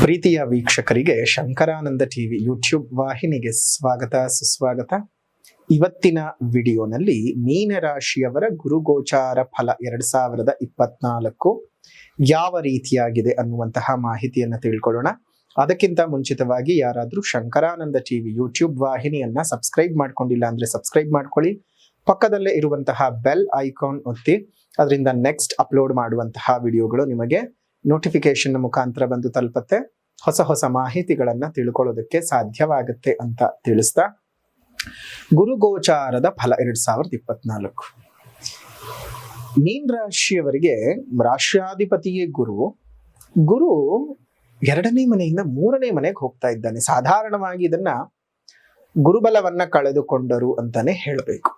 ಪ್ರೀತಿಯ ವೀಕ್ಷಕರಿಗೆ Shankaranand TV YouTube ವಾಹಿನಿಗೆ ಸ್ವಾಗತ ಸುಸ್ವಾಗತ. ಇವತ್ತಿನ ವಿಡಿಯೋನಲ್ಲಿ ಮೀನರಾಶಿಯವರ ಗುರುಗೋಚಾರ ಫಲ 2024 ಯಾವ ರೀತಿಯಾಗಿದೆ ಅನ್ನುವಂತಹ ಮಾಹಿತಿಯನ್ನು ತಿಳ್ಕೊಳ್ಳೋಣ. ಅದಕ್ಕಿಂತ ಮುಂಚಿತವಾಗಿ ಯಾರಾದರೂ ಶಂಕರಾನಂದ ಟಿವಿ ಯೂಟ್ಯೂಬ್ ವಾಹಿನಿಯನ್ನ ಸಬ್ಸ್ಕ್ರೈಬ್ ಮಾಡ್ಕೊಂಡಿಲ್ಲ ಅಂದ್ರೆ ಸಬ್ಸ್ಕ್ರೈಬ್ ಮಾಡ್ಕೊಳ್ಳಿ. ಪಕ್ಕದಲ್ಲೇ ಇರುವಂತಹ ಬೆಲ್ ಐಕಾನ್ ಒತ್ತಿ, ಅದರಿಂದ ನೆಕ್ಸ್ಟ್ ಅಪ್ಲೋಡ್ ಮಾಡುವಂತಹ ವಿಡಿಯೋಗಳು ನಿಮಗೆ ನೋಟಿಫಿಕೇಶನ್ ಮುಖಾಂತರ ಬಂದು ತಲುಪತ್ತೆ. ಹೊಸ ಹೊಸ ಮಾಹಿತಿಗಳನ್ನ ತಿಳ್ಕೊಳ್ಳೋದಕ್ಕೆ ಸಾಧ್ಯವಾಗುತ್ತೆ ಅಂತ ತಿಳಿಸ್ತಾ, ಗುರುಗೋಚಾರದ ಫಲ 2024 ಮೀನ ರಾಶಿಯವರಿಗೆ ರಾಶ್ಯಾಧಿಪತಿಯೇ ಗುರು 2ನೇ ಮನೆಯಿಂದ 3ನೇ ಮನೆಗೆ ಹೋಗ್ತಾ ಇದ್ದಾನೆ. ಸಾಧಾರಣವಾಗಿ ಇದನ್ನ ಗುರುಬಲವನ್ನ ಕಳೆದುಕೊಂಡರು ಅಂತಾನೆ ಹೇಳಬೇಕು.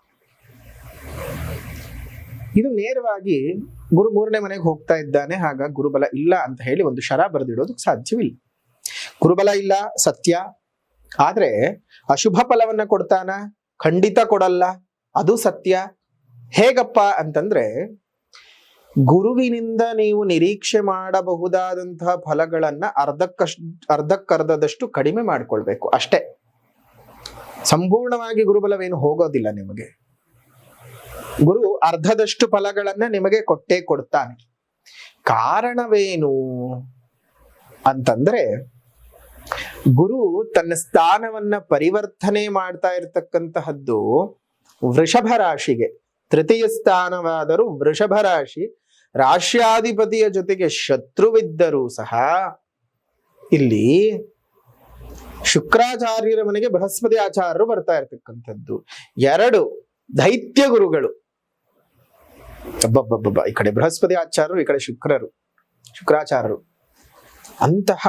ಇದು ನೇರವಾಗಿ ಗುರು 3ನೇ ಮನೆಗೆ ಹೋಗ್ತಾ ಇದ್ದಾನೆ, ಹಾಗಾಗಿ ಗುರುಬಲ ಇಲ್ಲ ಅಂತ ಹೇಳಿ ಒಂದು ಶರ ಬರೆದಿಡೋದಕ್ಕೆ ಸಾಧ್ಯವಿಲ್ಲ. ಗುರುಬಲ ಇಲ್ಲ ಸತ್ಯ, ಆದ್ರೆ ಅಶುಭ ಫಲವನ್ನ ಕೊಡ್ತಾನ? ಖಂಡಿತ ಕೊಡಲ್ಲ, ಅದು ಸತ್ಯ. ಹೇಗಪ್ಪ ಅಂತಂದ್ರೆ, ಗುರುವಿನಿಂದ ನೀವು ನಿರೀಕ್ಷೆ ಮಾಡಬಹುದಾದಂತಹ ಫಲಗಳನ್ನ ಅರ್ಧಕ್ಕರ್ಧದಷ್ಟು ಕಡಿಮೆ ಮಾಡ್ಕೊಳ್ಬೇಕು ಅಷ್ಟೇ. ಸಂಪೂರ್ಣವಾಗಿ ಗುರುಬಲವೇನು ಹೋಗೋದಿಲ್ಲ ನಿಮಗೆ. ಗುರು ಅರ್ಧದಷ್ಟು ಫಲಗಳನ್ನ ನಿಮಗೆ ಕೊಟ್ಟೇ ಕೊಡ್ತಾನೆ. ಕಾರಣವೇನು ಅಂತಂದ್ರೆ, ಗುರು ತನ್ನ ಸ್ಥಾನವನ್ನ ಪರಿವರ್ತನೆ ಮಾಡ್ತಾ ಇರತಕ್ಕಂತಹದ್ದು ವೃಷಭ ರಾಶಿಗೆ. ತೃತೀಯ ಸ್ಥಾನವಾದರೂ ವೃಷಭ ರಾಶಿ, ರಾಶ್ಯಾಧಿಪತಿಯ ಜೊತೆಗೆ ಶತ್ರುವಿದ್ದರೂ ಸಹ ಇಲ್ಲಿ ಶುಕ್ರಾಚಾರ್ಯರ ಮನೆಗೆ ಬೃಹಸ್ಪತಿ ಆಚಾರ್ಯರು ಬರ್ತಾ ಇರ್ತಕ್ಕಂಥದ್ದು. 2 ದೈತ್ಯ ಗುರುಗಳು, ಈ ಕಡೆ ಬೃಹಸ್ಪತಿ ಆಚಾರ್ಯರು, ಈ ಕಡೆ ಶುಕ್ರಾಚಾರ್ಯರು. ಅಂತಹ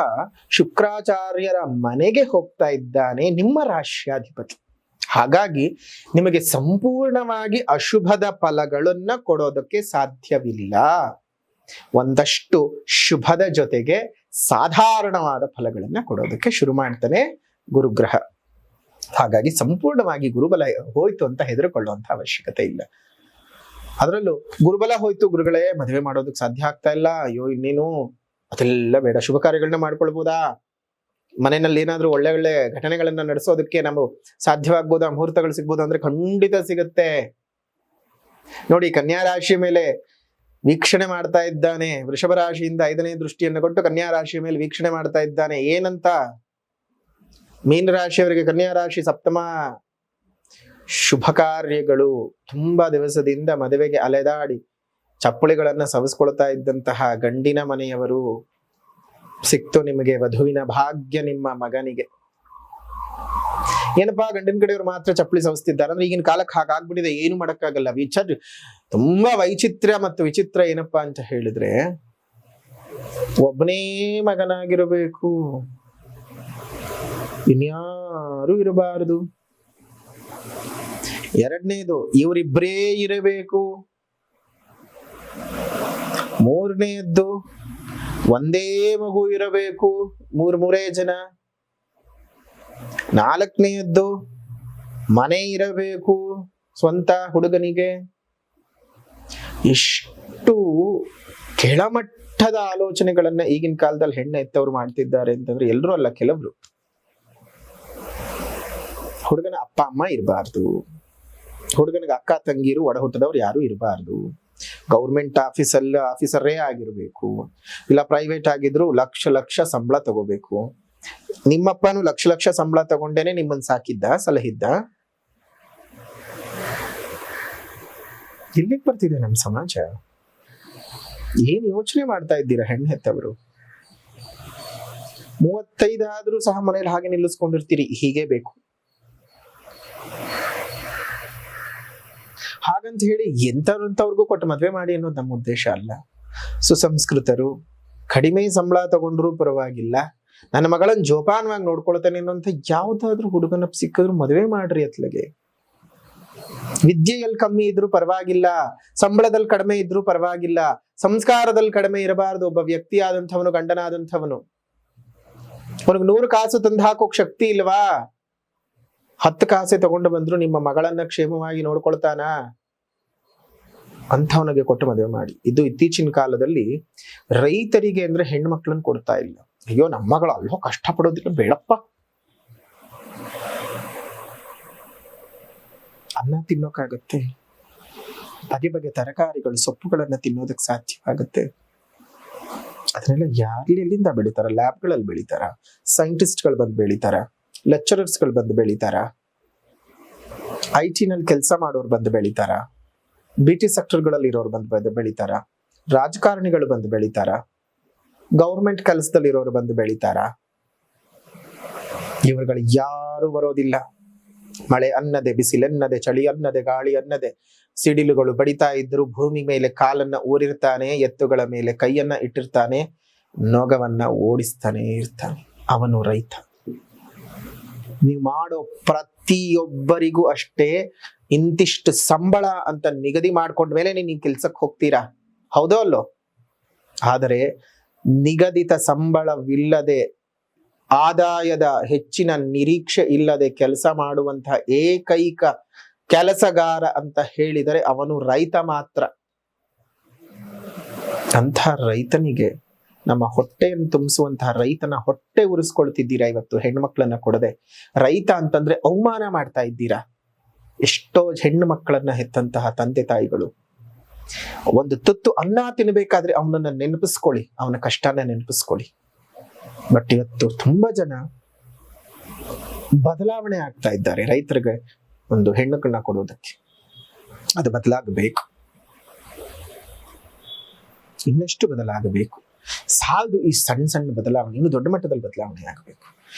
ಶುಕ್ರಾಚಾರ್ಯರ ಮನೆಗೆ ಹೋಗ್ತಾ ಇದ್ದಾನೆ ನಿಮ್ಮ ರಾಶ್ಯಾಧಿಪತಿ. ಹಾಗಾಗಿ ನಿಮಗೆ ಸಂಪೂರ್ಣವಾಗಿ ಅಶುಭದ ಫಲಗಳನ್ನ ಕೊಡೋದಕ್ಕೆ ಸಾಧ್ಯವಿಲ್ಲ. ಒಂದಷ್ಟು ಶುಭದ ಜೊತೆಗೆ ಸಾಧಾರಣವಾದ ಫಲಗಳನ್ನ ಕೊಡೋದಕ್ಕೆ ಶುರು ಮಾಡ್ತಾನೆ ಗುರುಗ್ರಹ. ಹಾಗಾಗಿ ಸಂಪೂರ್ಣವಾಗಿ ಗುರುಬಲ ಹೋಯ್ತು ಅಂತ ಹೆದರಿಕೊಳ್ಳುವಂತ ಅವಶ್ಯಕತೆ ಇಲ್ಲ. ಅದರಲ್ಲೂ ಗುರುಬಲ ಹೋಯ್ತು, ಗುರುಗಳೇ ಮದುವೆ ಮಾಡೋದಕ್ಕೆ ಸಾಧ್ಯ ಆಗ್ತಾ ಇಲ್ಲ, ಅಯ್ಯೋ ಇನ್ನೇನು ಅದೆಲ್ಲ ಬೇಡ, ಶುಭ ಕಾರ್ಯಗಳನ್ನ ಮಾಡ್ಕೊಳ್ಬೋದಾ, ಮನೆಯಲ್ಲಿ ಏನಾದ್ರೂ ಒಳ್ಳೆ ಒಳ್ಳೆ ಘಟನೆಗಳನ್ನ ನಡೆಸೋದಕ್ಕೆ ನಾವು ಸಾಧ್ಯವಾಗ್ಬೋದಾ, ಮುಹೂರ್ತಗಳು ಸಿಗ್ಬೋದಾ ಅಂದ್ರೆ ಖಂಡಿತ ಸಿಗುತ್ತೆ. ನೋಡಿ, ಕನ್ಯಾ ರಾಶಿ ಮೇಲೆ ವೀಕ್ಷಣೆ ಮಾಡ್ತಾ ಇದ್ದಾನೆ. ವೃಷಭ ರಾಶಿಯಿಂದ 5ನೇ ದೃಷ್ಟಿಯನ್ನು ಕೊಟ್ಟು ಕನ್ಯಾ ರಾಶಿಯ ಮೇಲೆ ವೀಕ್ಷಣೆ ಮಾಡ್ತಾ ಇದ್ದಾನೆ. ಏನಂತ? ಮೀನ ರಾಶಿಯವರಿಗೆ ಕನ್ಯಾ ರಾಶಿ ಸಪ್ತಮ. ಶುಭ ಕಾರ್ಯಗಳು, ತುಂಬಾ ದಿವಸದಿಂದ ಮದುವೆಗೆ ಅಲೆದಾಡಿ ಚಪ್ಪಳಿಗಳನ್ನ ಸವಿಸ್ಕೊಳ್ತಾ ಇದ್ದಂತಹ ಗಂಡಿನ ಮನೆಯವರು ಸಿಕ್ತು ನಿಮಗೆ. ವಧುವಿನ ಭಾಗ್ಯ ನಿಮ್ಮ ಮಗನಿಗೆ. ಏನಪ್ಪಾ ಗಂಡಿನ ಕಡೆಯವರು ಮಾತ್ರ ಚಪ್ಪಳಿ ಸವಿಸ್ತಿದ್ದಾರೆ ಅಂದ್ರೆ, ಈಗಿನ ಕಾಲಕ್ಕೆ ಹಾಗಾಗ್ಬಿಟ್ಟಿದೆ, ಏನು ಮಾಡಕ್ಕಾಗಲ್ಲ. ತುಂಬಾ ವೈಚಿತ್ರ್ಯ ಮತ್ತು ವಿಚಿತ್ರ ಏನಪ್ಪಾ ಅಂತ ಹೇಳಿದ್ರೆ, ಒಬ್ಬನೇ ಮಗನಾಗಿರಬೇಕು, ಇನ್ಯಾರು ಇರಬಾರದು. 2ನೇದು ಇವರಿಬ್ಬರೇ ಇರಬೇಕು. 3ನೇದ್ದು ಒಂದೇ ಮಗು ಇರಬೇಕು, 3 ಜನ. 4ನೇದ್ದು ಮನೆ ಇರಬೇಕು ಸ್ವಂತ ಹುಡುಗನಿಗೆ. ಇಷ್ಟು ಕೆಳಮಟ್ಟದ ಆಲೋಚನೆಗಳನ್ನ ಈಗಿನ ಕಾಲದಲ್ಲಿ ಹೆಣ್ಣು ಎತ್ತವರು ಮಾಡ್ತಿದ್ದಾರೆ ಅಂತಂದ್ರೆ, ಎಲ್ಲರೂ ಅಲ್ಲ, ಕೆಲವರು. ಹುಡುಗನ ಅಪ್ಪ ಅಮ್ಮ ಇರಬಾರ್ದು, ಹುಡುಗನಿಗೆ ಅಕ್ಕ ತಂಗಿರು ಒಡ ಹುಟ್ಟದವ್ರು ಯಾರು ಇರಬಾರ್ದು, ಗೌರ್ಮೆಂಟ್ ಆಫೀಸರೇ ಆಗಿರ್ಬೇಕು, ಇಲ್ಲ ಪ್ರೈವೇಟ್ ಆಗಿದ್ರು ಲಕ್ಷ ಸಂಬಳ ತಗೋಬೇಕು. ನಿಮ್ಮಪ್ಪನು ಲಕ್ಷ ಸಂಬಳ ತಗೊಂಡೇನೆ ನಿಮ್ಮನ್ನ ಸಾಕಿದ್ದ, ಸಲಹಿದ್ದ? ಇಲ್ಲಿಗೆ ಬರ್ತಿದೆ ನಮ್ಮ ಸಮಾಜ. ಏನ್ ಯೋಚನೆ ಮಾಡ್ತಾ ಇದ್ದೀರಾ ಹೆಣ್ಣು ಹೆತ್ತವರು? 35 ಆದ್ರೂ ಸಹ ಮನೇಲಿ ಹಾಗೆ ನಿಲ್ಲಿಸ್ಕೊಂಡಿರ್ತೀರಿ, ಹೀಗೆ ಬೇಕು ಹಾಗಂತ ಹೇಳಿ ಎಂತವ್ರಿಗೂ ಕೊಟ್ಟು ಮದ್ವೆ ಮಾಡಿ ಅನ್ನೋದು ನಮ್ಮ ಉದ್ದೇಶ ಅಲ್ಲ. ಸುಸಂಸ್ಕೃತರು, ಕಡಿಮೆ ಸಂಬಳ ತಗೊಂಡ್ರು ಪರವಾಗಿಲ್ಲ, ನನ್ನ ಮಗಳನ್ನ ಜೋಪಾನವಾಗಿ ನೋಡ್ಕೊಳ್ತಾನೆ ಅನ್ನೋಂಥ ಯಾವ್ದಾದ್ರು ಹುಡುಗನ ಸಿಕ್ಕಿದ್ರು ಮದುವೆ ಮಾಡ್ರಿ ಅತ್ಲಗೆ. ವಿದ್ಯೆಯಲ್ಲಿ ಕಮ್ಮಿ ಇದ್ರು ಪರವಾಗಿಲ್ಲ, ಸಂಬಳದಲ್ಲಿ ಕಡಿಮೆ ಇದ್ರು ಪರವಾಗಿಲ್ಲ, ಸಂಸ್ಕಾರದಲ್ಲಿ ಕಡಿಮೆ ಇರಬಾರ್ದು. ಒಬ್ಬ ವ್ಯಕ್ತಿ ಆದಂಥವನು, ಗಂಡನಾದಂಥವನು, ಅವನಿಗೆ 100 ಕಾಸು ತಂದು ಹಾಕೋಕ್ ಶಕ್ತಿ ಇಲ್ವಾ? 10 ಕಾಸೆ ತಗೊಂಡು ಬಂದ್ರು ನಿಮ್ಮ ಮಗಳನ್ನ ಕ್ಷೇಮವಾಗಿ ನೋಡ್ಕೊಳ್ತಾನ? ಅಂಥವನಿಗೆ ಕೊಟ್ಟು ಮದುವೆ ಮಾಡಿ. ಇದು ಇತ್ತೀಚಿನ ಕಾಲದಲ್ಲಿ ರೈತರಿಗೆ ಅಂದ್ರೆ ಹೆಣ್ಣು ಮಕ್ಕಳನ್ನು ಕೊಡ್ತಾ ಇಲ್ಲ, ಅಯ್ಯೋ ನಮ್ಮ ಮಗಳು ಅಲ್ಲೋ ಕಷ್ಟಪಡೋದಿಲ್ಲ, ಬೇಡಪ್ಪ. ಅನ್ನ ತಿನ್ನೋಕ್ಕಾಗತ್ತೆ? ಬಗೆ ಬಗೆ ತರಕಾರಿಗಳು ಸೊಪ್ಪುಗಳನ್ನ ತಿನ್ನೋದಕ್ಕೆ ಸಾಧ್ಯವಾಗುತ್ತೆ? ಅದನ್ನೆಲ್ಲ ಎಲ್ಲಿಂದ ಬೆಳಿತಾರ? ಲ್ಯಾಬ್ಗಳಲ್ಲಿ ಬೆಳಿತಾರ? ಸೈಂಟಿಸ್ಟ್ಗಳು ಬಂದು ಬೆಳಿತಾರ? ಲೆಕ್ಚರರ್ಸ್ಗಳು ಬಂದು ಬೆಳಿತಾರ? IT ನಲ್ಲಿ ಕೆಲಸ ಮಾಡೋರು ಬಂದು ಬೆಳಿತಾರ? BT ಸೆಕ್ಟರ್ಗಳಲ್ಲಿ ಇರೋರು ಬಂದು ಬೆಳಿತಾರ? ರಾಜಕಾರಣಿಗಳು ಬಂದು ಬೆಳಿತಾರ? ಗೌರ್ಮೆಂಟ್ ಕೆಲಸದಲ್ಲಿ ಇರೋರು ಬಂದು ಬೆಳಿತಾರ? ಇವರುಗಳು ಯಾರು ಬರೋದಿಲ್ಲ. ಮಳೆ ಅನ್ನದೆ, ಬಿಸಿಲೆನ್ನದೆ, ಚಳಿ ಅನ್ನದೆ, ಗಾಳಿ ಅನ್ನದೆ, ಸಿಡಿಲುಗಳು ಬಡಿತಾ ಇದ್ರು ಭೂಮಿ ಮೇಲೆ ಕಾಲನ್ನ ಊರಿರ್ತಾನೆ, ಎತ್ತುಗಳ ಮೇಲೆ ಕೈಯನ್ನ ಇಟ್ಟಿರ್ತಾನೆ, ನೊಗವನ್ನ ಓಡಿಸ್ತಾನೆ ಇರ್ತಾನೆ. ಅವನು ರೈತ. ನೀವು ಮಾಡೋ ಪ್ರತಿಯೊಬ್ಬರಿಗೂ ಅಷ್ಟೇ ಇಂತಿಷ್ಟು ಸಂಬಳ ಅಂತ ನಿಗದಿ ಮಾಡ್ಕೊಂಡ ಮೇಲೆ ನೀವು ಕೆಲ್ಸಕ್ಕೆ ಹೋಗ್ತೀರಾ, ಹೌದೋ ಅಲ್ಲೋ? ಆದರೆ ನಿಗದಿತ ಸಂಬಳವಿಲ್ಲದೆ, ಆದಾಯದ ಹೆಚ್ಚಿನ ನಿರೀಕ್ಷೆ ಇಲ್ಲದೆ ಕೆಲಸ ಮಾಡುವಂತಹ ಏಕೈಕ ಕೆಲಸಗಾರ ಅಂತ ಹೇಳಿದರೆ ಅವನು ರೈತ ಮಾತ್ರ. ಅಂತಹ ರೈತನಿಗೆ, ನಮ್ಮ ಹೊಟ್ಟೆಯನ್ನು ತುಂಬಿಸುವಂತಹ ರೈತನ ಹೊಟ್ಟೆ ಉರಿಸ್ಕೊಳ್ತಿದ್ದೀರಾ ಇವತ್ತು ಹೆಣ್ಮಕ್ಳನ್ನ ಕೊಡದೆ. ರೈತ ಅಂತಂದ್ರೆ ಅವಮಾನ ಮಾಡ್ತಾ ಇದ್ದೀರಾ. ಎಷ್ಟೋ ಹೆಣ್ಣು ಮಕ್ಕಳನ್ನ ಹೆತ್ತಂತಹ ತಂದೆ ತಾಯಿಗಳು ಒಂದು ತುತ್ತು ಅನ್ನ ತಿನ್ಬೇಕಾದ್ರೆ ಅವನನ್ನ ನೆನಪಿಸ್ಕೊಳ್ಳಿ, ಅವನ ಕಷ್ಟನ ನೆನಪಿಸ್ಕೊಳ್ಳಿ. ಬಟ್ ಇವತ್ತು ತುಂಬಾ ಜನ ಬದಲಾವಣೆ ಆಗ್ತಾ ಇದ್ದಾರೆ ರೈತರಿಗೆ ಒಂದು ಹೆಣ್ಣುಗಳನ್ನ ಕೊಡೋದಕ್ಕೆ. ಅದು ಬದಲಾಗಬೇಕು, ಇನ್ನಷ್ಟು ಬದಲಾಗಬೇಕು. ಸಾಲದು ಈ ಸಣ್ಣ ಸಣ್ಣ ಬದಲಾವಣೆ, ಇನ್ನು ದೊಡ್ಡ ಮಟ್ಟದಲ್ಲಿ ಬದಲಾವಣೆ ಆಗಬೇಕು.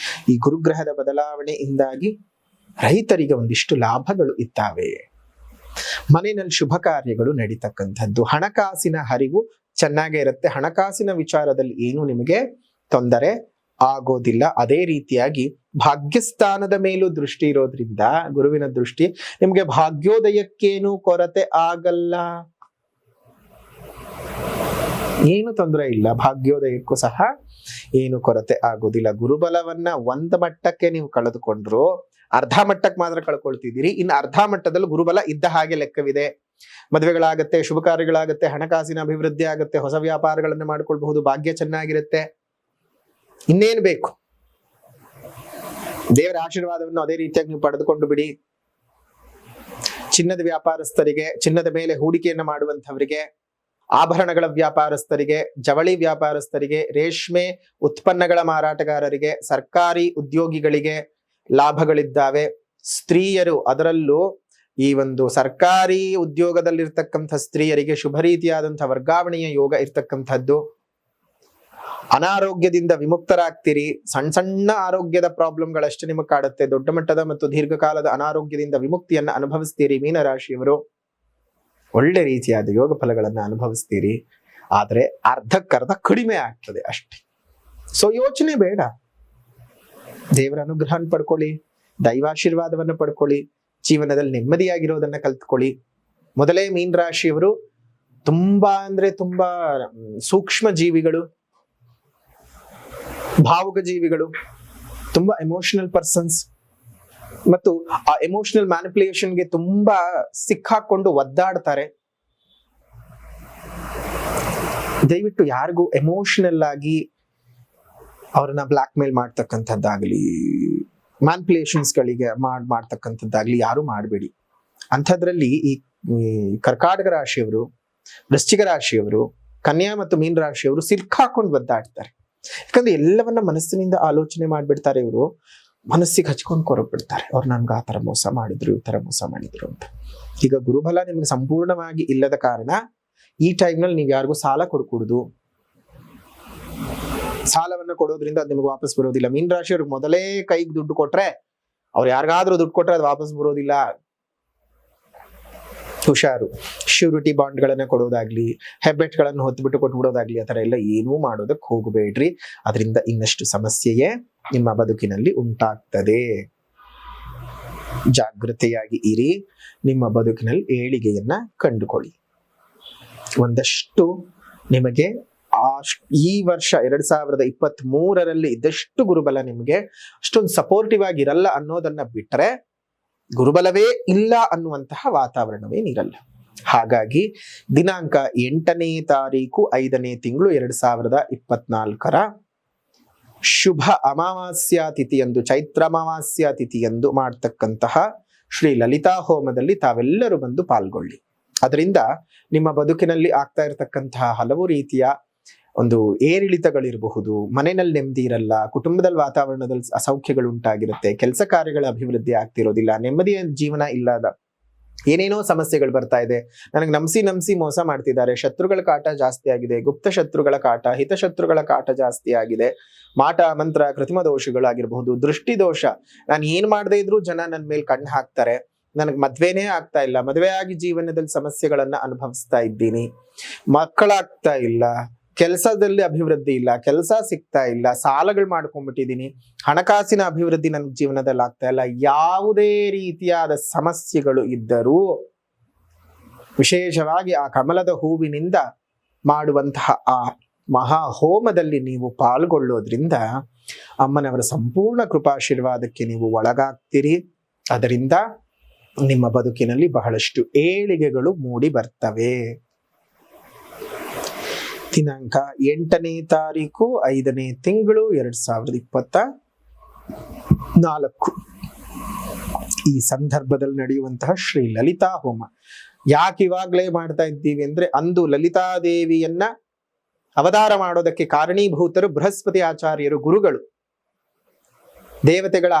ಈ ಗುರುಗ್ರಹದ ಬದಲಾವಣೆಯಿಂದಾಗಿ ರೈತರಿಗೆ ಒಂದಿಷ್ಟು ಲಾಭಗಳು ಇದ್ದಾವೆ. ಮನೆಯಲ್ಲಿ ಶುಭ ಕಾರ್ಯಗಳು ನಡೀತಕ್ಕಂಥದ್ದು, ಹಣಕಾಸಿನ ಹರಿವು ಚೆನ್ನಾಗೇ ಇರುತ್ತೆ. ಹಣಕಾಸಿನ ವಿಚಾರದಲ್ಲಿ ಏನು ನಿಮಗೆ ತೊಂದರೆ ಆಗೋದಿಲ್ಲ. ಅದೇ ರೀತಿಯಾಗಿ ಭಾಗ್ಯಸ್ಥಾನದ ಮೇಲೂ ದೃಷ್ಟಿ ಇರೋದ್ರಿಂದ, ಗುರುವಿನ ದೃಷ್ಟಿ, ನಿಮ್ಗೆ ಭಾಗ್ಯೋದಯಕ್ಕೇನು ಕೊರತೆ ಆಗಲ್ಲ, ಏನು ತೊಂದರೆ ಇಲ್ಲ. ಭಾಗ್ಯೋದಯಕ್ಕೂ ಸಹ ಏನು ಕೊರತೆ ಆಗೋದಿಲ್ಲ. ಗುರುಬಲವನ್ನ ಒಂದ್ ಮಟ್ಟಕ್ಕೆ ನೀವು ಕಳೆದುಕೊಂಡ್ರು, ಅರ್ಧ ಮಟ್ಟಕ್ಕೆ ಮಾತ್ರ ಕಳ್ಕೊಳ್ತಿದ್ದೀರಿ. ಇನ್ನು ಅರ್ಧ ಮಟ್ಟದಲ್ಲಿ ಗುರುಬಲ ಇದ್ದ ಹಾಗೆ ಲೆಕ್ಕವಿದೆ. ಮದುವೆಗಳಾಗತ್ತೆ, ಶುಭ ಕಾರ್ಯಗಳಾಗತ್ತೆ, ಹಣಕಾಸಿನ ಅಭಿವೃದ್ಧಿ ಆಗುತ್ತೆ, ಹೊಸ ವ್ಯಾಪಾರಗಳನ್ನು ಮಾಡ್ಕೊಳ್ಬಹುದು, ಭಾಗ್ಯ ಚೆನ್ನಾಗಿರುತ್ತೆ. ಇನ್ನೇನು ಬೇಕು? ದೇವರ ಆಶೀರ್ವಾದವನ್ನು ಅದೇ ರೀತಿಯಾಗಿ ನೀವು ಪಡೆದುಕೊಂಡು ಬಿಡಿ. ಚಿನ್ನದ ವ್ಯಾಪಾರಸ್ಥರಿಗೆ, ಚಿನ್ನದ ಮೇಲೆ ಹೂಡಿಕೆಯನ್ನು ಮಾಡುವಂತವರಿಗೆ, ಆಭರಣಗಳ ವ್ಯಾಪಾರಸ್ಥರಿಗೆ, ಜವಳಿ ವ್ಯಾಪಾರಸ್ಥರಿಗೆ, ರೇಷ್ಮೆ ಉತ್ಪನ್ನಗಳ ಮಾರಾಟಗಾರರಿಗೆ, ಸರ್ಕಾರಿ ಉದ್ಯೋಗಿಗಳಿಗೆ ಲಾಭಗಳಿದ್ದಾವೆ. ಸ್ತ್ರೀಯರು, ಅದರಲ್ಲೂ ಈ ಒಂದು ಸರ್ಕಾರಿ ಉದ್ಯೋಗದಲ್ಲಿರ್ತಕ್ಕಂಥ ಸ್ತ್ರೀಯರಿಗೆ ಶುಭ ರೀತಿಯಾದಂತಹ ವರ್ಗಾವಣೆಯ ಯೋಗ ಇರ್ತಕ್ಕಂಥದ್ದು. ಅನಾರೋಗ್ಯದಿಂದ ವಿಮುಕ್ತರಾಗ್ತೀರಿ. ಸಣ್ಣ ಸಣ್ಣ ಆರೋಗ್ಯದ ಪ್ರಾಬ್ಲಮ್ಗಳಷ್ಟೇ ನಿಮಗೆ ಕಾಡುತ್ತೆ. ದೊಡ್ಡ ಮಟ್ಟದ ಮತ್ತು ದೀರ್ಘಕಾಲದ ಅನಾರೋಗ್ಯದಿಂದ ವಿಮುಕ್ತಿಯನ್ನ ಅನುಭವಿಸ್ತೀರಿ. ಮೀನರಾಶಿಯವರು ಒಳ್ಳೆ ರೀತಿಯಾದ ಯೋಗ ಫಲಗಳನ್ನ ಅನುಭವಿಸ್ತೀರಿ. ಆದ್ರೆ ಅರ್ಧಕ್ಕರ್ಧ ಕಡಿಮೆ ಆಗ್ತದೆ ಅಷ್ಟೇ. ಸೊ ಯೋಚನೆ ಬೇಡ, ದೇವರ ಅನುಗ್ರಹನ ಪಡ್ಕೊಳ್ಳಿ, ದೈವಾಶೀರ್ವಾದವನ್ನು ಪಡ್ಕೊಳ್ಳಿ, ಜೀವನದಲ್ಲಿ ನೆಮ್ಮದಿಯಾಗಿರೋದನ್ನ ಕಲ್ತ್ಕೊಳ್ಳಿ. ಮೊದಲೇ ಮೀನ ರಾಶಿಯವರು ತುಂಬಾ ಅಂದ್ರೆ ತುಂಬಾ ಸೂಕ್ಷ್ಮ ಜೀವಿಗಳು, ಭಾವುಕ ಜೀವಿಗಳು, ತುಂಬಾ ಎಮೋಷನಲ್ ಪರ್ಸನ್ಸ್, ಮತ್ತು ಆ ಎಮೋಷನಲ್ ಮ್ಯಾನಿಪುಲೇಷನ್ಗೆ ತುಂಬಾ ಸಿಕ್ಕಾಕೊಂಡು ಒದ್ದಾಡ್ತಾರೆ. ದಯವಿಟ್ಟು ಯಾರಿಗೂ ಎಮೋಷನಲ್ ಆಗಿ ಅವ್ರನ್ನ ಬ್ಲಾಕ್ ಮೇಲ್ ಮಾಡ್ತಕ್ಕಂಥದ್ದಾಗ್ಲಿ, ಮ್ಯಾನಿಪುಲೇಷನ್ಸ್ಗಳಿಗೆ ಮಾಡ್ತಕ್ಕಂಥದ್ದಾಗ್ಲಿ ಯಾರು ಮಾಡಬೇಡಿ. ಅಂಥದ್ರಲ್ಲಿ ಈ ಕರ್ಕಾಟಕ ರಾಶಿಯವರು, ವೃಶ್ಚಿಕ ರಾಶಿಯವರು, ಕನ್ಯಾ ಮತ್ತು ಮೀನ ರಾಶಿಯವರು ಸಿಕ್ಕಾಕೊಂಡು ಒದ್ದಾಡ್ತಾರೆ. ಯಾಕಂದ್ರೆ ಎಲ್ಲವನ್ನ ಮನಸ್ಸಿನಿಂದ ಆಲೋಚನೆ ಮಾಡ್ಬಿಡ್ತಾರೆ. ಇವರು ಮನಸ್ಸಿಗೆ ಹಚ್ಕೊಂಡು ಕೊರಬಿಡ್ತಾರೆ, ಅವ್ರು ನನ್ಗೆ ಆ ತರ ಮೋಸ ಮಾಡಿದ್ರು, ಈ ತರ ಮೋಸ ಮಾಡಿದ್ರು ಅಂತ. ಈಗ ಗುರುಬಲ ನಿಮ್ಗೆ ಸಂಪೂರ್ಣವಾಗಿ ಇಲ್ಲದ ಕಾರಣ ಈ ಟೈಮ್ನಲ್ಲಿ ನೀವು ಯಾರಿಗೂ ಸಾಲ ಕೊಡ್ಕೂಡುದು. ಸಾಲವನ್ನ ಕೊಡೋದ್ರಿಂದ ಅದು ನಿಮ್ಗೆ ವಾಪಸ್ ಬರೋದಿಲ್ಲ. ಮೀನ ರಾಶಿಯವ್ರಿಗೆ ಮೊದಲೇ ಕೈಗೆ ದುಡ್ಡು ಕೊಟ್ರೆ, ಅವ್ರು ಯಾರಿಗಾದ್ರೂ ದುಡ್ಡು ಕೊಟ್ರೆ ಅದು ವಾಪಸ್ ಬರೋದಿಲ್ಲ. ಹುಷಾರು. ಶ್ಯೂರಿಟಿ ಬಾಂಡ್ಗಳನ್ನ ಕೊಡೋದಾಗ್ಲಿ, ಹೆಬ್ಬೆಟ್ಗಳನ್ನು ಹೊತ್ಬಿಟ್ಟು ಕೊಟ್ಬಿಡೋದಾಗ್ಲಿ, ಆ ತರ ಎಲ್ಲ ಏನೂ ಮಾಡೋದಕ್ಕೆ ಹೋಗಬೇಡ್ರಿ. ಅದರಿಂದ ಇನ್ನಷ್ಟು ಸಮಸ್ಯೆಯೇ ನಿಮ್ಮ ಬದುಕಿನಲ್ಲಿ ಉಂಟಾಗ್ತದೆ. ಜಾಗೃತೆಯಾಗಿ ಇರಿ, ನಿಮ್ಮ ಬದುಕಿನಲ್ಲಿ ಏಳಿಗೆಯನ್ನ ಕಂಡುಕೊಳ್ಳಿ. ಒಂದಷ್ಟು ನಿಮಗೆ ಈ ವರ್ಷ 2023ರಲ್ಲಿ ಇದ್ದಷ್ಟು ಗುರುಬಲ ನಿಮಗೆ ಅಷ್ಟೊಂದು ಸಪೋರ್ಟಿವ್ ಆಗಿರಲ್ಲ ಅನ್ನೋದನ್ನ ಬಿಟ್ಟರೆ, ಗುರುಬಲವೇ ಇಲ್ಲ ಅನ್ನುವಂತಹ ವಾತಾವರಣವೇನಿರಲ್ಲ. ಹಾಗಾಗಿ ದಿನಾಂಕ 8ನೇ ತಾರೀಕು 5ನೇ ತಿಂಗಳು 2024 ಶುಭ ಅಮಾವಾಸ್ಯಾ ತಿಥಿಯಂದು, ಚೈತ್ರ ಅಮಾವಾಸ್ಯಾ ತಿಥಿಯಂದು ಮಾಡ್ತಕ್ಕಂತಹ ಶ್ರೀ ಲಲಿತಾ ಹೋಮದಲ್ಲಿ ತಾವೆಲ್ಲರೂ ಬಂದು ಪಾಲ್ಗೊಳ್ಳಿ. ಅದರಿಂದ ನಿಮ್ಮ ಬದುಕಿನಲ್ಲಿ ಆಗ್ತಾ ಇರತಕ್ಕಂತಹ ಹಲವು ರೀತಿಯ ಒಂದು ಏರಿಳಿತಗಳಿರಬಹುದು, ಮನೆಯಲ್ಲಿ ನೆಮ್ಮದಿ ಇರಲ್ಲ, ಕುಟುಂಬದಲ್ಲಿ ವಾತಾವರಣದಲ್ಲಿ ಅಸೌಖ್ಯಗಳು ಉಂಟಾಗಿರುತ್ತೆ, ಕೆಲಸ ಕಾರ್ಯಗಳ ಅಭಿವೃದ್ಧಿ ಆಗ್ತಿರೋದಿಲ್ಲ, ನೆಮ್ಮದಿಯ ಜೀವನ ಇಲ್ಲದ ಏನೇನೋ ಸಮಸ್ಯೆಗಳು ಬರ್ತಾ ಇದೆ, ನನಗೆ ನಂಬಿಸಿ ಮೋಸ ಮಾಡ್ತಿದ್ದಾರೆ, ಶತ್ರುಗಳ ಕಾಟ ಜಾಸ್ತಿ ಆಗಿದೆ, ಗುಪ್ತ ಶತ್ರುಗಳ ಕಾಟ, ಹಿತಶತ್ರುಗಳ ಕಾಟ ಜಾಸ್ತಿ ಆಗಿದೆ, ಮಾಟ ಮಂತ್ರ ಕೃತ್ರಿಮ ದೋಷಗಳಾಗಿರಬಹುದು, ದೃಷ್ಟಿ ದೋಷ, ನಾನು ಏನ್ ಮಾಡದೇ ಇದ್ರೂ ಜನ ನನ್ನ ಮೇಲೆ ಕಣ್ಣು ಹಾಕ್ತಾರೆ, ನನಗೆ ಮದ್ವೆನೇ ಆಗ್ತಾ ಇಲ್ಲ, ಮದುವೆ ಆಗಿ ಜೀವನದಲ್ಲಿ ಸಮಸ್ಯೆಗಳನ್ನ ಅನುಭವಿಸ್ತಾ ಇದ್ದೀನಿ, ಮಕ್ಕಳಾಗ್ತಾ ಇಲ್ಲ, ಕೆಲಸದಲ್ಲಿ ಅಭಿವೃದ್ಧಿ ಇಲ್ಲ, ಕೆಲಸ ಸಿಗ್ತಾ ಇಲ್ಲ, ಸಾಲಗಳು ಮಾಡ್ಕೊಂಡ್ಬಿಟ್ಟಿದ್ದೀನಿ, ಹಣಕಾಸಿನ ಅಭಿವೃದ್ಧಿ ನನ್ನ ಜೀವನದಲ್ಲಿ ಆಗ್ತಾ ಇಲ್ಲ, ಯಾವುದೇ ರೀತಿಯಾದ ಸಮಸ್ಯೆಗಳು ಇದ್ದರೂ ವಿಶೇಷವಾಗಿ ಆ ಕಮಲದ ಹೂವಿನಿಂದ ಮಾಡುವಂತಹ ಆ ಮಹಾ ಹೋಮದಲ್ಲಿ ನೀವು ಪಾಲ್ಗೊಳ್ಳೋದ್ರಿಂದ ಅಮ್ಮನವರ ಸಂಪೂರ್ಣ ಕೃಪಾಶೀರ್ವಾದಕ್ಕೆ ನೀವು ಒಳಗಾಗ್ತೀರಿ. ಅದರಿಂದ ನಿಮ್ಮ ಬದುಕಿನಲ್ಲಿ ಬಹಳಷ್ಟು ಏಳಿಗೆಗಳು ಮೂಡಿ ಬರ್ತವೆ. ದಿನಾಂಕ 8ನೇ ತಾರೀಕು 5ನೇ ತಿಂಗಳು 2024 ಈ ಸಂದರ್ಭದಲ್ಲಿ ನಡೆಯುವಂತಹ ಶ್ರೀ ಲಲಿತಾ ಹೋಮ ಯಾಕೆ ಇವಾಗ್ಲೇ ಮಾಡ್ತಾ ಇದ್ದೀವಿ ಅಂದ್ರೆ, ಅಂದು ಲಲಿತಾದೇವಿಯನ್ನ ಅವತಾರ ಮಾಡೋದಕ್ಕೆ ಕಾರಣೀಭೂತರು ಬೃಹಸ್ಪತಿ ಆಚಾರ್ಯರು, ಗುರುಗಳು. ದೇವತೆಗಳ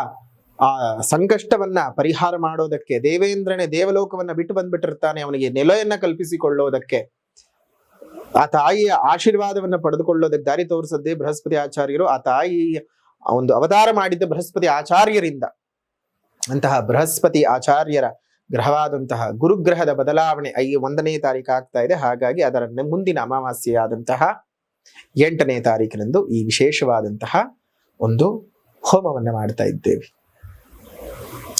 ಆ ಸಂಕಷ್ಟವನ್ನ ಪರಿಹಾರ ಮಾಡೋದಕ್ಕೆ, ದೇವೇಂದ್ರನೇ ದೇವಲೋಕವನ್ನ ಬಿಟ್ಟು ಬಂದ್ಬಿಟ್ಟಿರ್ತಾನೆ, ಅವನಿಗೆ ನೆಲೆಯನ್ನ ಕಲ್ಪಿಸಿಕೊಳ್ಳೋದಕ್ಕೆ, ಆ ತಾಯಿಯ ಆಶೀರ್ವಾದವನ್ನ ಪಡೆದುಕೊಳ್ಳೋದಕ್ಕೆ ದಾರಿ ತೋರಿಸದ್ದೇ ಬೃಹಸ್ಪತಿ ಆಚಾರ್ಯರು. ಆ ತಾಯಿಯ ಒಂದು ಅವತಾರ ಮಾಡಿದ್ದ ಬೃಹಸ್ಪತಿ ಆಚಾರ್ಯರಿಂದ. ಅಂತಹ ಬೃಹಸ್ಪತಿ ಆಚಾರ್ಯರ ಗ್ರಹವಾದಂತಹ ಗುರುಗ್ರಹದ ಬದಲಾವಣೆ 1ನೇ ತಾರೀಕು ಆಗ್ತಾ ಇದೆ. ಹಾಗಾಗಿ ಅದರ ಮುಂದಿನ ಅಮಾವಾಸ್ಯೆಯಾದಂತಹ 8ನೇ ತಾರೀಕಿನಂದು ಈ ವಿಶೇಷವಾದಂತಹ ಒಂದು ಹೋಮವನ್ನ ಮಾಡ್ತಾ ಇದ್ದೇವೆ.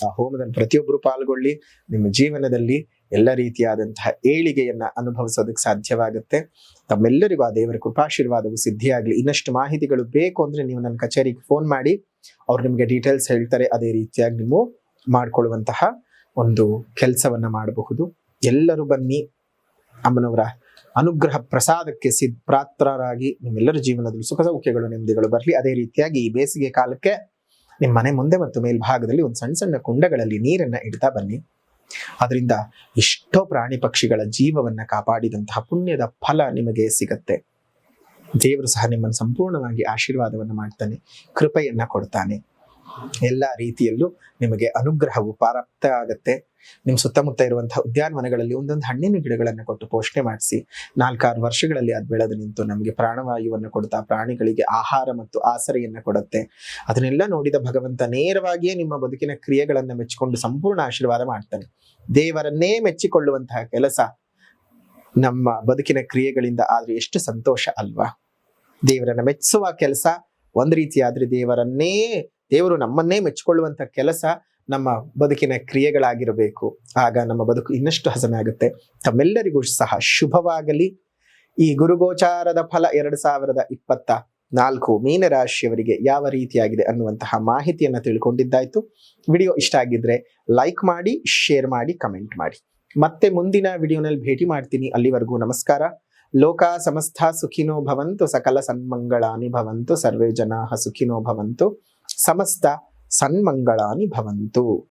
ಆ ಹೋಮದಲ್ಲಿ ಪ್ರತಿಯೊಬ್ಬರು ಪಾಲ್ಗೊಳ್ಳಿ. ನಿಮ್ಮ ಜೀವನದಲ್ಲಿ ಎಲ್ಲ ರೀತಿಯಾದಂತಹ ಏಳಿಗೆಯನ್ನ ಅನುಭವಿಸೋದಕ್ಕೆ ಸಾಧ್ಯವಾಗುತ್ತೆ. ತಮ್ಮೆಲ್ಲರಿಗೂ ಆ ದೇವರ ಕೃಪಾಶೀರ್ವಾದವು ಸಿದ್ಧಿಯಾಗಲಿ. ಇನ್ನಷ್ಟು ಮಾಹಿತಿಗಳು ಬೇಕು ಅಂದ್ರೆ ನೀವು ನನ್ನ ಕಚೇರಿಗೆ ಫೋನ್ ಮಾಡಿ, ಅವ್ರು ನಿಮಗೆ ಡೀಟೇಲ್ಸ್ ಹೇಳ್ತಾರೆ. ಅದೇ ರೀತಿಯಾಗಿ ನೀವು ಮಾಡ್ಕೊಳ್ಳುವಂತಹ ಒಂದು ಕೆಲಸವನ್ನ ಮಾಡಬಹುದು. ಎಲ್ಲರೂ ಬನ್ನಿ, ಅಮ್ಮನವರ ಅನುಗ್ರಹ ಪ್ರಸಾದಕ್ಕೆ ಪಾತ್ರರಾಗಿ ನಿಮ್ಮೆಲ್ಲರ ಜೀವನದಲ್ಲಿ ಸುಖ ಸೌಖ್ಯಗಳು ನೆಮ್ಮದಿಗಳು ಬರಲಿ. ಅದೇ ರೀತಿಯಾಗಿ ಈ ಬೇಸಿಗೆ ಕಾಲಕ್ಕೆ ನಿಮ್ಮ ಮನೆ ಮುಂದೆ ಮತ್ತು ಮೇಲ್ಭಾಗದಲ್ಲಿ ಒಂದು ಸಣ್ಣ ಸಣ್ಣ ಕುಂಡಗಳಲ್ಲಿ ನೀರನ್ನ ಇಡ್ತಾ ಬನ್ನಿ. ಅದರಿಂದ ಎಷ್ಟೋ ಪ್ರಾಣಿ ಪಕ್ಷಿಗಳ ಜೀವವನ್ನ ಕಾಪಾಡಿದಂತಹ ಪುಣ್ಯದ ಫಲ ನಿಮಗೆ ಸಿಗತ್ತೆ. ದೇವರು ಸಹ ನಿಮ್ಮನ್ನು ಸಂಪೂರ್ಣವಾಗಿ ಆಶೀರ್ವಾದವನ್ನ ಮಾಡ್ತಾನೆ, ಕೃಪೆಯನ್ನ ಕೊಡ್ತಾನೆ. ಎಲ್ಲ ರೀತಿಯಲ್ಲೂ ನಿಮಗೆ ಅನುಗ್ರಹವು ಪ್ರಾಪ್ತ ಆಗತ್ತೆ. ನಿಮ್ಮ ಸುತ್ತಮುತ್ತ ಇರುವಂತಹ ಉದ್ಯಾನವನಗಳಲ್ಲಿ ಒಂದೊಂದು ಹಣ್ಣಿನ ಗಿಡಗಳನ್ನು ಕೊಟ್ಟು ಪೋಷಣೆ ಮಾಡಿಸಿ 4-6 ವರ್ಷಗಳಲ್ಲಿ ಅದು ಬೆಳೆದು ನಿಂತು ನಮಗೆ ಪ್ರಾಣವಾಯುವನ್ನು ಕೊಡ್ತಾ ಪ್ರಾಣಿಗಳಿಗೆ ಆಹಾರ ಮತ್ತು ಆಸರೆಯನ್ನ ಕೊಡುತ್ತೆ. ಅದನ್ನೆಲ್ಲ ನೋಡಿದ ಭಗವಂತ ನೇರವಾಗಿಯೇ ನಿಮ್ಮ ಬದುಕಿನ ಕ್ರಿಯೆಗಳನ್ನ ಮೆಚ್ಚಿಕೊಂಡು ಸಂಪೂರ್ಣ ಆಶೀರ್ವಾದ ಮಾಡ್ತಾನೆ. ದೇವರನ್ನೇ ಮೆಚ್ಚಿಕೊಳ್ಳುವಂತಹ ಕೆಲಸ ನಮ್ಮ ಬದುಕಿನ ಕ್ರಿಯೆಗಳಿಂದ ಆದ್ರೆ ಎಷ್ಟು ಸಂತೋಷ ಅಲ್ವಾ? ದೇವರನ್ನ ಮೆಚ್ಚಿಸುವ ಕೆಲಸ ಒಂದ್ ರೀತಿ ಆದ್ರೆ ದೇವರು ನಮ್ಮನ್ನೇ ಮೆಚ್ಚಿಕೊಳ್ಳುವಂತ ಕೆಲಸ ನಮ್ಮ ಬದುಕಿನ ಕ್ರಿಯೆಗಳಾಗಿರಬೇಕು. ಆಗ ನಮ್ಮ ಬದುಕು ಇನ್ನಷ್ಟು ಹಸನ ಆಗುತ್ತೆ. ತಮ್ಮೆಲ್ಲರಿಗೂ ಸಹ ಶುಭವಾಗಲಿ. ಈ ಗುರುಗೋಚಾರದ ಫಲ 2024 ಮೀನರಾಶಿಯವರಿಗೆ ಯಾವ ರೀತಿಯಾಗಿದೆ ಅನ್ನುವಂತಹ ಮಾಹಿತಿಯನ್ನು ತಿಳ್ಕೊಂಡಿದ್ದಾಯ್ತು. ವಿಡಿಯೋ ಇಷ್ಟ ಆಗಿದ್ರೆ ಲೈಕ್ ಮಾಡಿ, ಶೇರ್ ಮಾಡಿ, ಕಮೆಂಟ್ ಮಾಡಿ. ಮತ್ತೆ ಮುಂದಿನ ವಿಡಿಯೋನಲ್ಲಿ ಭೇಟಿ ಮಾಡ್ತೀನಿ. ಅಲ್ಲಿವರೆಗೂ ನಮಸ್ಕಾರ. ಲೋಕ ಸಮಸ್ತ ಸುಖಿನೋ ಭವಂತು, ಸಕಲ ಸನ್ಮಂಗಳಾನಿ ಭವಂತು, ಸರ್ವೇ ಜನಾಃ ಸುಖಿನೋ ಭವಂತು, ಸಮಸ್ತ ಸನ್ಮಂಗಳಾನಿ ಭವಂತು.